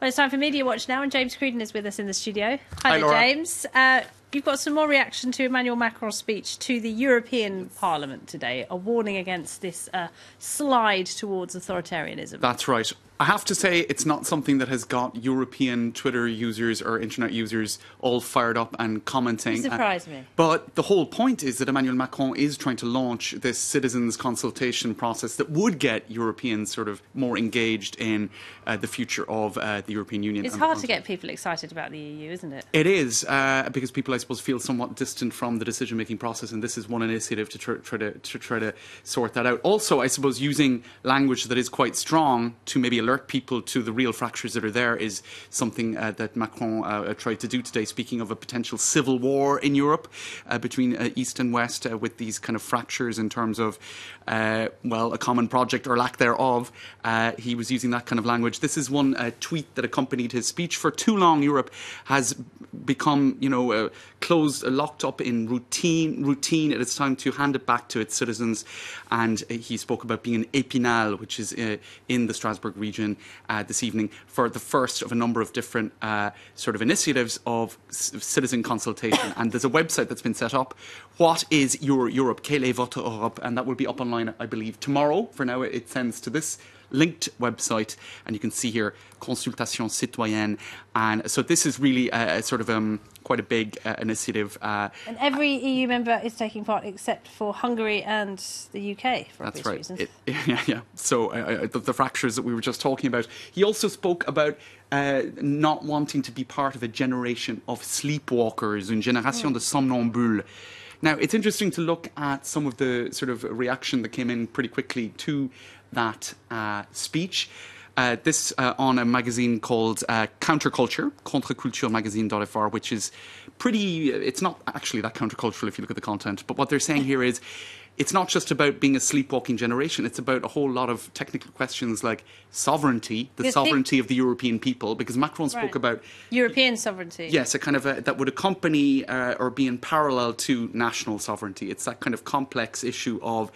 Well, it's time for Media Watch now, and James Creedon is with us in the studio. Hi there, Laura. James. You've got some more reaction to Emmanuel Macron's speech to the European Parliament today, a warning against this slide towards authoritarianism. That's right. I have to say it's not something that has got European Twitter users or internet users all fired up and commenting. You surprised me. But the whole point is that Emmanuel Macron is trying to launch this citizens' consultation process that would get Europeans sort of more engaged in the future of the European Union. It's hard to get people excited about the EU, isn't it? It is, because people, I suppose, feel somewhat distant from the decision-making process, and this is one initiative to try to sort that out. Also, I suppose, using language that is quite strong to maybe alert people to the real fractures that are there is something that Macron tried to do today, speaking of a potential civil war in Europe between East and West, with these kind of fractures in terms of, well, a common project or lack thereof. He was using that kind of language. This is one tweet that accompanied his speech. For too long, Europe has become, closed, locked up in routine. It is time to hand it back to its citizens. And he spoke about being an Épinal, which is in the Strasbourg region this evening, for the first of a number of different sort of initiatives of citizen consultation. And there's a website that's been set up. What is your Europe? Quelle est votre Europe? And that will be up online, I believe, tomorrow. For now, it sends to this linked website, and you can see here consultations citoyennes. And so this is really a sort of quite a big initiative. And every EU member is taking part except for Hungary and the UK, for obvious reasons. Yeah. So the fractures that we were just talking about. He also spoke about not wanting to be part of a generation of sleepwalkers, une génération de somnambules. Now, it's interesting to look at some of the sort of reaction that came in pretty quickly to that speech. This on a magazine called Counterculture, contreculturemagazine.fr, which is pretty, it's not actually that countercultural if you look at the content, but what they're saying here is it's not just about being a sleepwalking generation, it's about a whole lot of technical questions like sovereignty, the sovereignty of the European people, because Macron spoke about European sovereignty. Yes, a kind of that would accompany or be in parallel to national sovereignty. It's that kind of complex issue of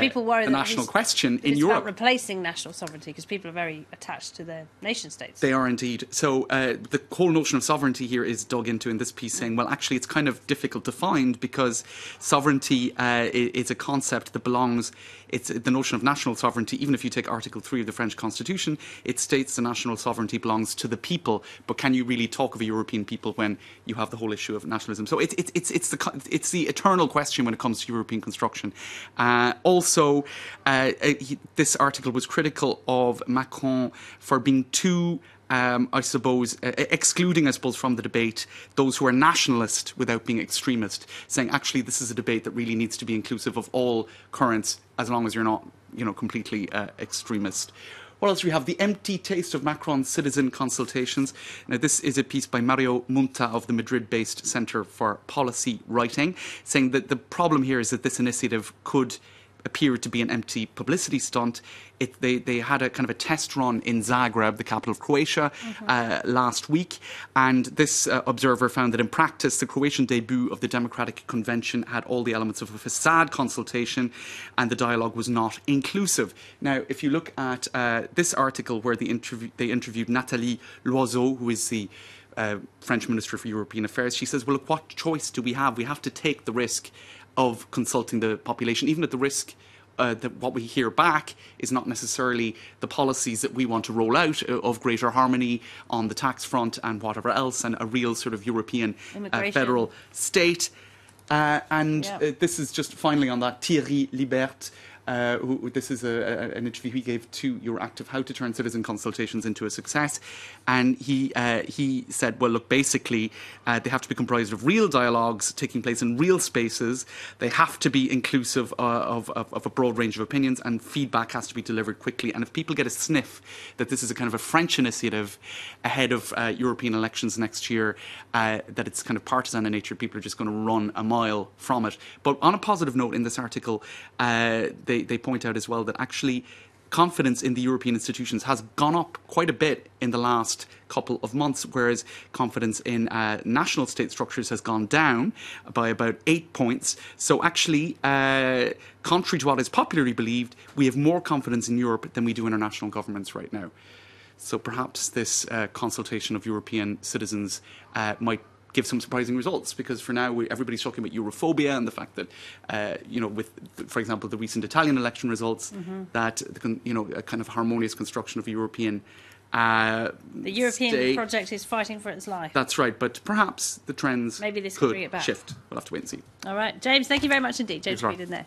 people worry the that national question in it's Europe. about replacing national sovereignty because people are very attached to their nation states. They are indeed. So the whole notion of sovereignty here is dug into in this piece, saying, well, actually, it's kind of difficult to find because sovereignty is a concept that belongs. It's the notion of national sovereignty. Even if you take Article 3 of the French Constitution, it states the national sovereignty belongs to the people. But can you really talk of a European people when you have the whole issue of nationalism? So it's the eternal question when it comes to European construction. Also, this article was critical of Macron for being too, I suppose, excluding, I suppose, from the debate those who are nationalist without being extremist, saying actually this is a debate that really needs to be inclusive of all currents as long as you're not, completely extremist. What else do we have? The empty taste of Macron's citizen consultations. Now, this is a piece by Mario Munta of the Madrid-based Centre for Policy Writing, saying that the problem here is that this initiative could appear to be an empty publicity stunt. They had a kind of a test run in Zagreb, the capital of Croatia, last week, and this observer found that in practice the Croatian debut of the Democratic Convention had all the elements of a facade consultation and the dialogue was not inclusive. Now, if you look at this article where they interviewed Nathalie Loiseau, who is the French Minister for European Affairs, she says, well, look, what choice do we have? We have to take the risk of consulting the population, even at the risk that what we hear back is not necessarily the policies that we want to roll out of greater harmony on the tax front and whatever else, and a real sort of European federal state. This is just finally on that, Thierry Libert, this is an interview he gave to Euractiv, how to turn citizen consultations into a success. And he said, well, look, basically, they have to be comprised of real dialogues taking place in real spaces. They have to be inclusive of a broad range of opinions, and feedback has to be delivered quickly. And if people get a sniff that this is a kind of a French initiative ahead of European elections next year, that it's kind of partisan in nature, people are just going to run a mile from it. But on a positive note, in this article, they point out as well that actually confidence in the European institutions has gone up quite a bit in the last couple of months, whereas confidence in national state structures has gone down by about 8 points. So actually, contrary to what is popularly believed, we have more confidence in Europe than we do in our national governments right now. So perhaps this consultation of European citizens might give some surprising results, because for now everybody's talking about Europhobia and the fact that, with, for example, the recent Italian election results, that a kind of harmonious construction of a European the European state project is fighting for its life. That's right, but perhaps the trends maybe this could bring it could back. shift. We'll have to wait and see. All right, James, thank you very much indeed. James Reed in there.